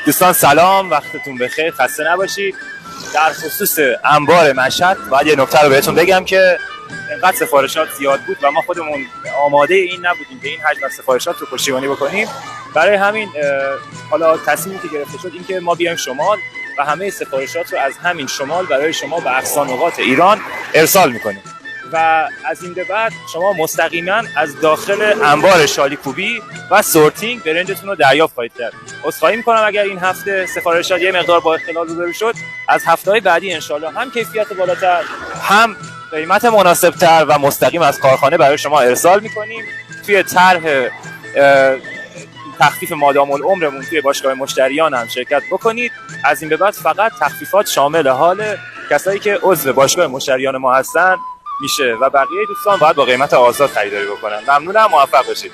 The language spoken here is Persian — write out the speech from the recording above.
دوستان سلام، وقتتون بخیر، خسته نباشید. در خصوص انبار مشهد باید یه نکته رو بهتون بگم که انقدر سفارشات زیاد بود و ما خودمون آماده این نبودیم که این حجم از سفارشات رو پشتیبانی بکنیم. برای همین حالا تصمیمی که گرفته شد این که ما بیایم شمال و همه سفارشات رو از همین شمال برای شما به اقصا نقاط ایران ارسال میکنیم و از این به بعد شما مستقیما از داخل انبار شالیکوبی و سورتینگ برنجتون رو دریافت خواهید کرد. عذرخواهی میکنم اگر این هفته سفارشات یه مقدار با اختلال روبرو شد. از هفته‌های بعدی انشالله هم کیفیت بالاتر، هم قیمت مناسبتر و مستقیم از کارخانه برای شما ارسال میکنیم. توی طرح تخفیف مادام العمرمون توی باشگاه مشتریان هم شرکت بکنید. از این به بعد فقط تخفیفات شامل حال کسایی که عضو باشگاه مشتریان ما هستن میشه و بقیه دوستان باید با قیمت آزاد خریداری بکنن. ممنونم، موفق باشید.